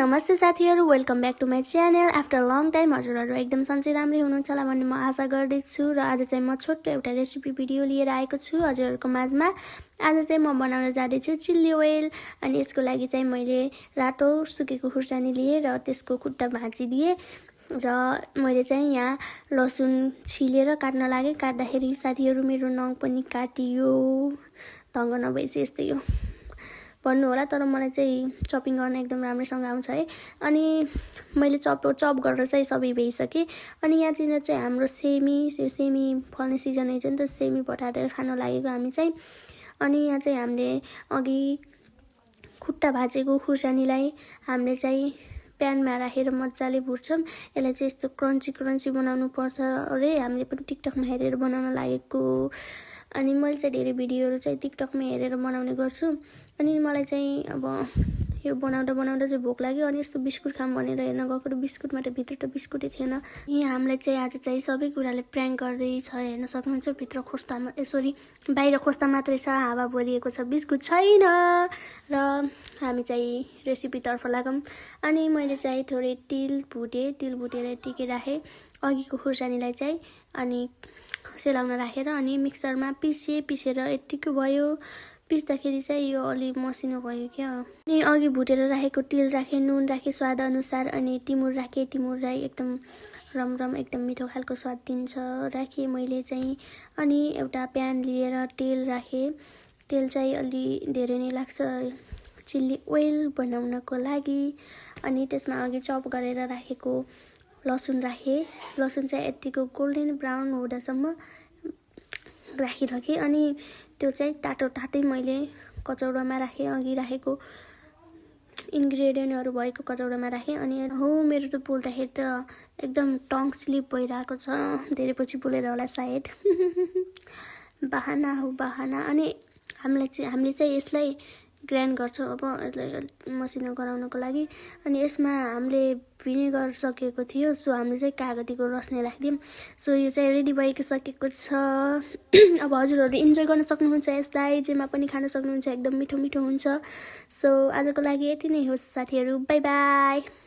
नमस्ते साथीहरु, welcome back to my channel. After long time हजुरहरु एकदम सन्चै राम्रै हुनुहुन्छ होला भन्ने म आशा गर्दैछु र आज चाहिँ म छोटो एउटा रेसिपी भिडियो लिएर आएको छु हजुरहरुको माझमा। आज चाहिँ म बनाउन जाँदैछु चिल्ली ओयल। अनि यसको लागि चाहिँ मैले रातो सुकेको खुर्सानी लिए र त्यसको खुट्टा भाँचिदिए र मैले चाहिँ यहाँ लसुन छिलेर काट्न लागे। काट्दाखेरि साथीहरु मेरो नङ पनि काटियो, ढंग नभएपछि यस्तै हो भन्नु होला, तर मलाई चाहिँ चपिङ गर्न एकदम राम्रोसँग आउँछ है। अनि मैले चप गरेर चाहिँ सबै भइसके। अनि यहाँ चाहिँ हाम्रो सेमी फल्ने सिजन है नि त, सेमी पटाएर खान लागेको हामी चाहिँ। अनि यहाँ चाहिँ हामीले अघि खुट्टा भाँचेको खुर्सानीलाई हामीले चाहिँ प्यानमा राखेर मजाले भुट्छौं। यसलाई चाहिँ यस्तो क्रन्ची बनाउनु पर्छ अरे, हामीले पनि टिकटकमा हेरेर बनाउन लागेको। अनि मैले चाहिँ धेरै भिडियोहरु चाहिँ टिकटकमा हेरेर बनाउने गर्छु। अनि मलाई चाहिँ अब यो बनाउँदा चाहिँ भोक लाग्यो। अनि यस्तो बिस्कुट खाम भनेर हेर्न गएको, बिस्कुटमा त भित्र त बिस्कुटै थिएन। यहाँ हामीलाई चाहिँ आज चाहिँ सबै कुराले प्र्याङ्क गर्दै छ, हेर्न सक्नुहुन्छ। भित्र खोस्टामा बाहिर खोस्टा मात्रै छ, हावा भरिएको छ, बिस्कुट छैन। र हामी चाहिँ रेसिपीतर्फ लागौं। अनि मैले चाहिँ थोरै तिल भुटेर यतिकै राखे। अघिको खुर्सानीलाई चाहिँ अनि सेलाउन राखेर अनि मिक्सरमा पिसेर यतिकै भयो। पिस्दाखेरि चाहिँ यो अलि मसिनो भयो क्या। अनि अघि भुटेर राखेको तिल राखे, नुन राखे स्वाद अनुसार, अनि तिमुर राखे। तिमुरलाई एकदम रम एकदम मिठो खालको स्वाद दिन्छ राखे मैले चाहिँ। अनि एउटा प्यान लिएर तेल राखे। तेल चाहिँ अलि धेरै नै लाग्छ चिल्ली ओयल बनाउनको लागि। अनि त्यसमा अघि चप गरेर राखेको लसुन राखे। लसुन चाहिँ यतिको गोल्डन ब्राउन हुँदासम्म राखिराखे। अनि त्यो चाहिँ तातै मैले कचौडामा राखे, अघि राखेको इन्ग्रेडियन्टहरु भएको कचौडामा राखे। अनि हो मेरो त बोल्दाखेरि त एकदम टङ स्लिप भइरहेको छ, धेरै पछि बोलेर होला सायद। बहाना। अनि हामीले चाहिँ यसलाई ग्राइन्ड गर्छौं अब यसलाई मसिनो गराउनको लागि। अनि यसमा हामीले भिनेगर सकेको थियो, सो हामीले चाहिँ कागतीको रस नै राख्दियौं। सो यो चाहिँ रेडी भइसकेको छ। अब हजुरहरु इन्जोय गर्न सक्नुहुन्छ यसलाई, जेमा पनि खान सक्नुहुन्छ, एकदम मिठो हुन्छ। सो आजको लागि यति नै होस् साथीहरु, बाइ बाइ।